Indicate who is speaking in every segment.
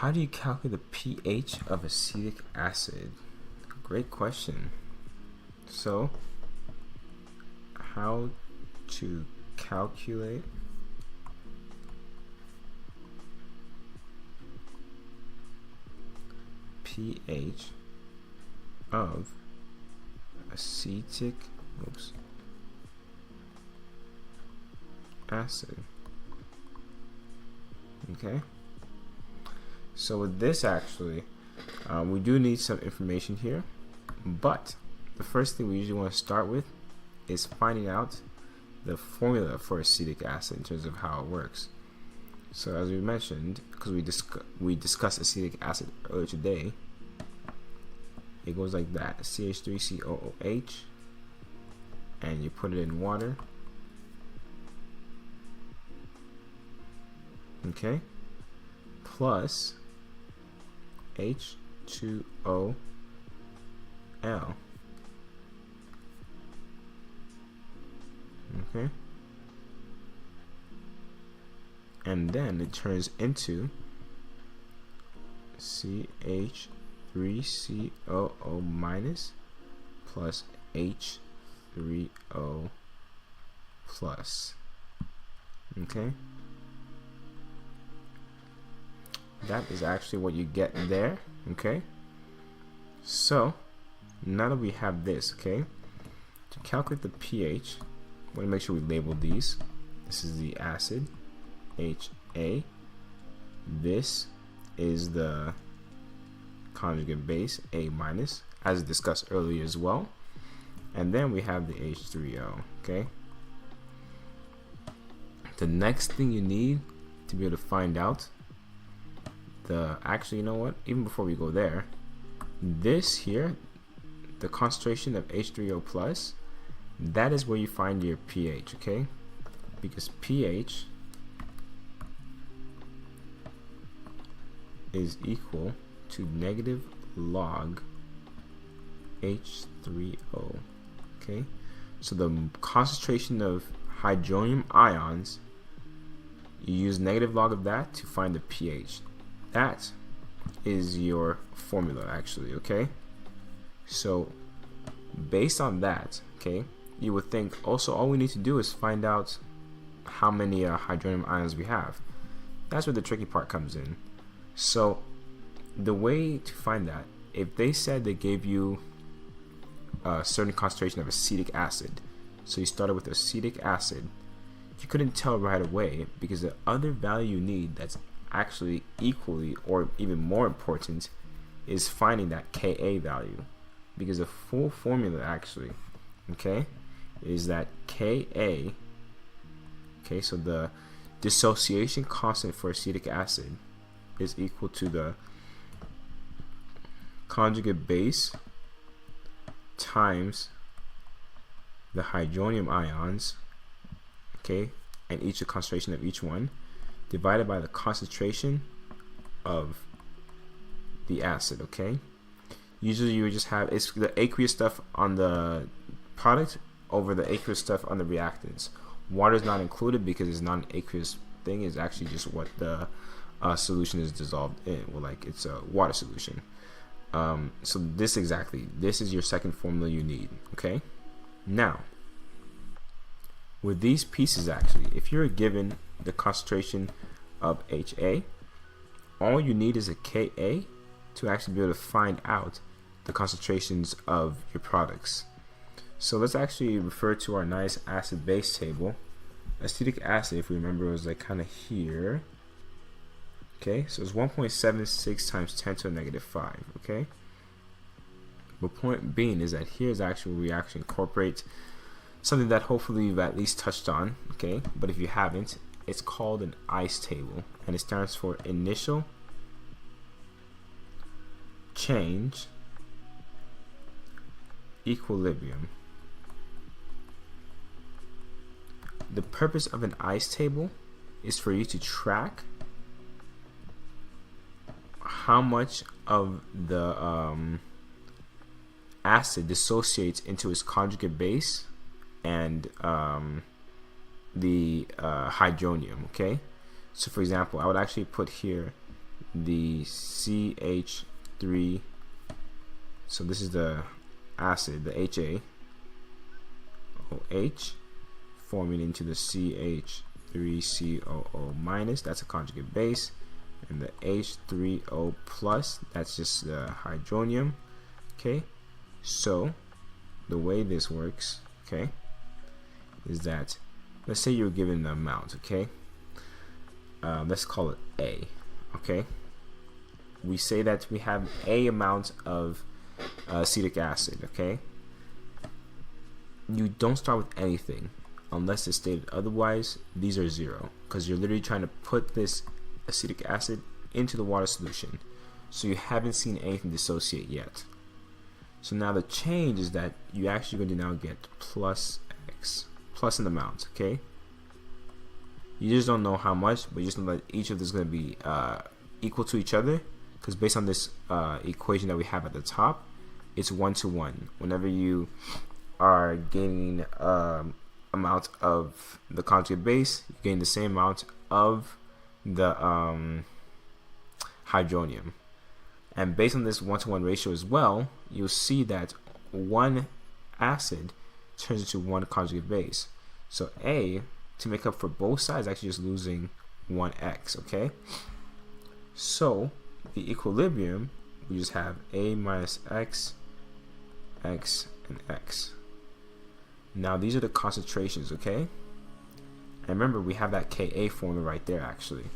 Speaker 1: How do you calculate the pH of acetic acid? Great question. So, how to calculate pH of acetic acid. Okay, so with this actually we do need some information here, but the first thing we usually want to start with is finding out the formula for acetic acid in terms of how it works. So as we mentioned, because we discussed acetic acid earlier today, it goes like that: CH3COOH, and you put it in water. Okay, plus H2O L. Okay, and then it turns into CH3COO minus plus H3O plus. Okay, that is actually what you get there. Okay, so now that we have this, okay, to calculate the pH, we want to make sure we label these. This is the acid, HA. This is the conjugate base, A minus, as discussed earlier as well. And then we have the H3O. Okay, the next thing you need to be able to find out actually, you know what, even before we go there, this here, the concentration of H3O plus, that is where you find your pH. Okay, because pH is equal to negative log H3O. Okay, so the concentration of hydronium ions, you use negative log of that to find the pH. That is your formula actually. Okay, so based on that, okay, you would think also all we need to do is find out how many hydronium ions we have. That's where the tricky part comes in. So the way to find that, if they said they gave you a certain concentration of acetic acid, so you started with acetic acid, you couldn't tell right away, because the other value you need that's actually equally or even more important is finding that Ka value, because the full formula actually, okay, is that Ka, okay, so the dissociation constant for acetic acid is equal to the conjugate base times the hydronium ions, okay, and each the concentration of each one, divided by the concentration of the acid. Okay, usually you would just have, it's the aqueous stuff on the product over the aqueous stuff on the reactants. Water is not included because it's not an aqueous thing. It's actually just what the solution is dissolved in. Well, like it's a water solution. So this is your second formula you need. Okay, now with these pieces, actually, if you're given the concentration of HA, all you need is a Ka to actually be able to find out the concentrations of your products. So let's actually refer to our nice acid base table. Acetic acid, if we remember, was like kind of here. Okay, so it's 1.76 times 10 to the negative 5. Okay, but point being is that here is actually where we actually incorporate something that hopefully you've at least touched on. Okay, but if you haven't, it's called an ICE table, and it stands for initial change equilibrium. The purpose of an ICE table is for you to track how much of the acid dissociates into its conjugate base and the hydronium. Okay, so for example, I would actually put here the CH3, so this is the acid, the HaOH, forming into the CH3COO minus, that's a conjugate base, and the H3O plus, that's just the hydronium. Okay, so the way this works, okay, is that, let's say you're given the amount, okay, let's call it A, okay. We say that we have A amount of acetic acid, okay. You don't start with anything unless it's stated otherwise. These are 0 because you're literally trying to put this acetic acid into the water solution, so you haven't seen anything dissociate yet. So now the change is that you actually going to now get plus X, plus an amount, okay. You just don't know how much, but you just know that each of this is going to be equal to each other, because based on this equation that we have at the top, it's 1-to-1. Whenever you are gaining amount of the conjugate base, you gain the same amount of the hydronium. And based on this 1-to-1 ratio as well, you'll see that one acid turns into one conjugate base. So A, to make up for both sides, actually just losing 1x, okay? So the equilibrium, we just have A minus X, X, and X. Now these are the concentrations, okay? And remember, we have that Ka formula right there actually.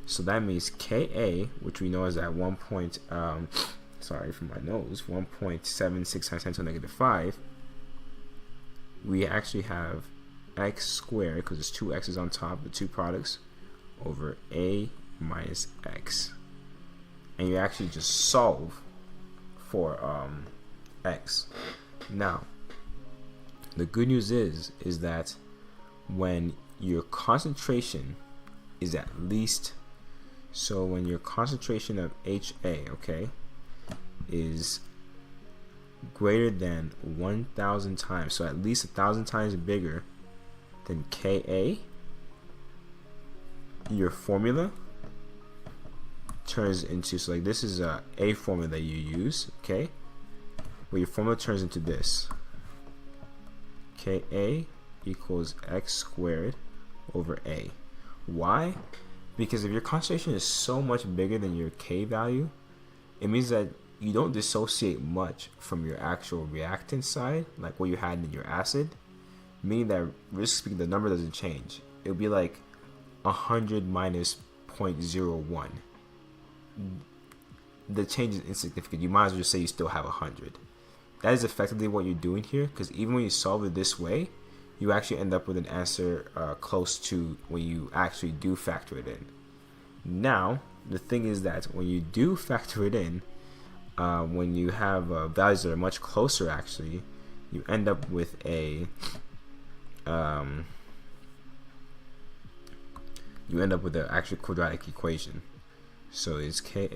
Speaker 1: So that means Ka, which we know is at 1.76 times 10 to the negative 5. We actually have x squared, because there's two x's on top, the two products, over A minus X. And you actually just solve for X. Now, the good news is that when your concentration is at least, so when your concentration of HA, okay, is greater than 1,000 times, so at least 1,000 times bigger than Ka, your formula turns into, so like this is a formula that you use, okay, where your formula turns into this: Ka equals X squared over A. Why? Because if your concentration is so much bigger than your K value, it means that you don't dissociate much from your actual reactant side, like what you had in your acid, meaning that, risk speaking, the number doesn't change. It would be like 100 minus 0.01. The change is insignificant. You might as well just say you still have 100. That is effectively what you're doing here, because even when you solve it this way, you actually end up with an answer close to when you actually do factor it in. Now, the thing is that when you do factor it in, when you have values that are much closer, actually, you end up with an actual quadratic equation. So it's Ka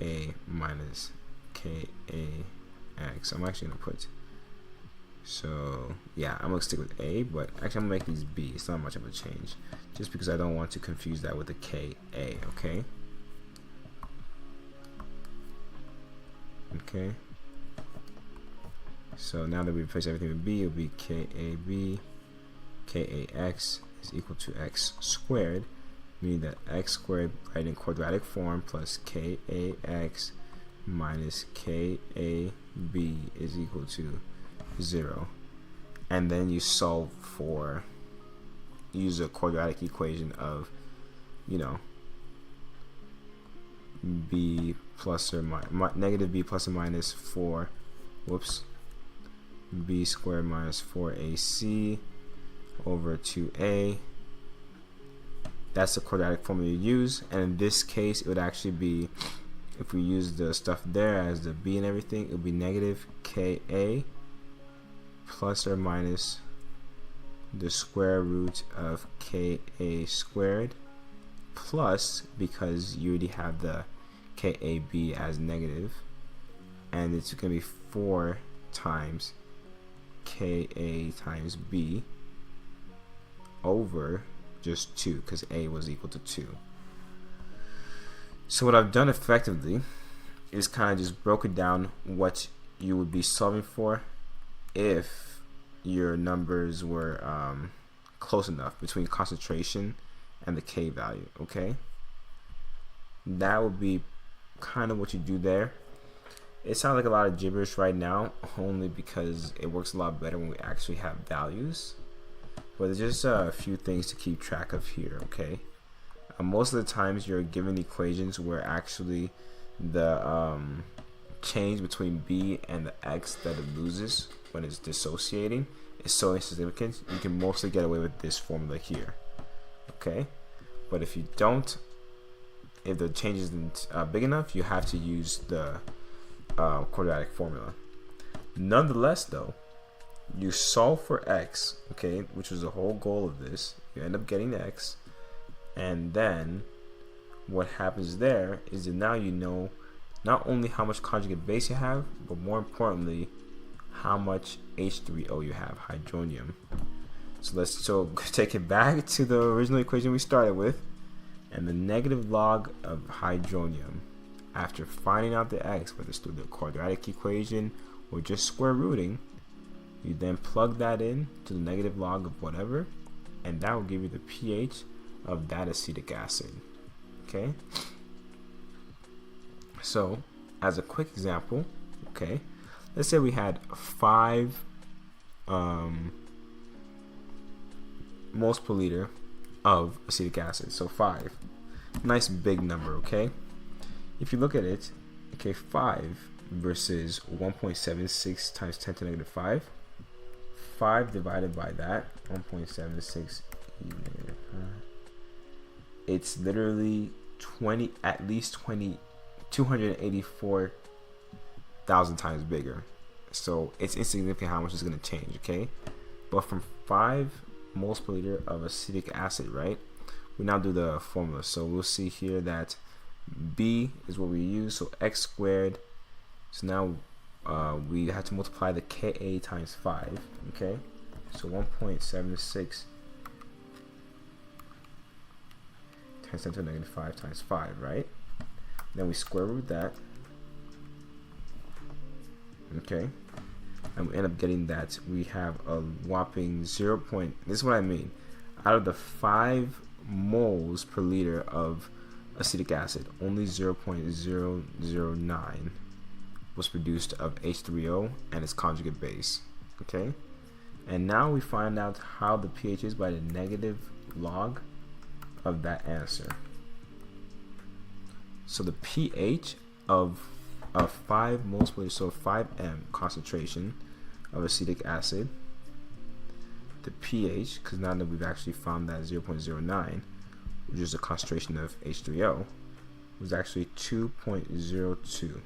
Speaker 1: minus Ka(x). I'm actually gonna put, so yeah, I'm gonna stick with A, but actually I'm gonna make these B. It's not much of a change, just because I don't want to confuse that with the Ka. Okay. Okay. So now that we replace everything with B, it'll be Kab, Kax is equal to X squared, meaning that X squared, right, in quadratic form, plus Kax minus Kab is equal to 0. And then you solve for, use a quadratic equation of, you know, B plus or negative B plus or minus 4, B squared minus 4AC over 2A. That's the quadratic formula you use, and in this case it would actually be, if we use the stuff there as the B and everything, it would be negative Ka plus or minus the square root of Ka squared, plus, because you already have the Kab as negative, and it's going to be 4 times Ka times B over just 2, because A was equal to 2. So what I've done effectively is kind of just broken down what you would be solving for if your numbers were close enough between concentration and the K value. Okay, that would be kind of what you do there. It sounds like a lot of gibberish right now, only because it works a lot better when we actually have values. But there's just a few things to keep track of here. Okay, most of the times you're given equations where actually the change between B and the X that it loses when it's dissociating is so insignificant, you can mostly get away with this formula here. Okay, but if you don't, if the change isn't big enough, you have to use the quadratic formula. Nonetheless, though, you solve for X, okay, which was the whole goal of this. You end up getting X, and then what happens there is that now you know not only how much conjugate base you have, but more importantly, how much H3O you have, hydronium. So let's take it back to the original equation we started with, and the negative log of hydronium. After finding out the X, whether it's through the quadratic equation or just square rooting, you then plug that in to the negative log of whatever, and that will give you the pH of that acetic acid. Okay, so as a quick example, okay, let's say we had 5 moles per liter of acetic acid. So 5, nice big number. Okay, if you look at it, okay, 5 versus 1.76 times 10 to the negative 5. 5 divided by that 1.76, it's literally 20, at least 284,000 times bigger. So it's insignificant how much it's going to change. Okay, but from 5 moles per liter of acetic acid, right, we now do the formula. So we'll see here that B is what we use, so X squared. So now we have to multiply the Ka times 5. Okay, so 1.76 times 10 to the negative 5 times 5, right? Then we square root that. Okay, and we end up getting that we have a whopping 0. This is what I mean. Out of the 5 moles per liter of acetic acid, only 0.009 was produced of H3O and its conjugate base. Okay, and now we find out how the pH is by the negative log of that answer. So the pH of 5 moles per liter, so 5m concentration of acetic acid, the pH, because now that we've actually found that 0.09, which is the concentration of H3O, was actually 2.02.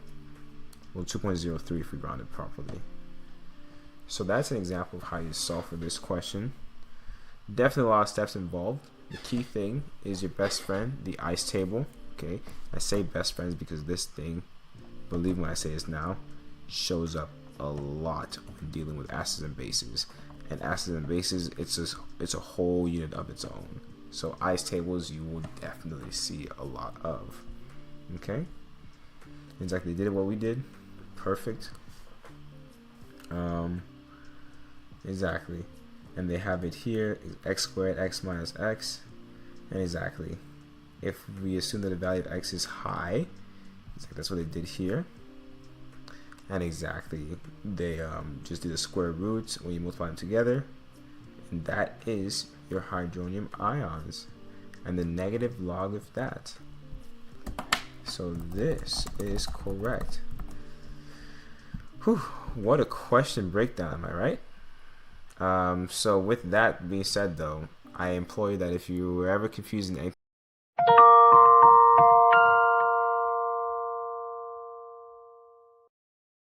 Speaker 1: Well, 2.03 if we round it properly. So that's an example of how you solve for this question. Definitely a lot of steps involved. The key thing is your best friend, the ICE table. Okay, I say best friends because this thing, believe me when I say this now, shows up a lot when dealing with acids and bases. And acids and bases, it's a whole unit of its own. So ICE tables you will definitely see a lot of. Okay, exactly, did what we did. Perfect. Exactly, and they have it here, x squared, x minus x, and exactly, if we assume that the value of x is high, exactly, that's what they did here, and exactly, they just do the square roots when you multiply them together, and that is your hydronium ions, and the negative log of that. So this is correct. Whew, what a question breakdown, am I right? So with that being said, though, I implore you that if you were ever confused in anything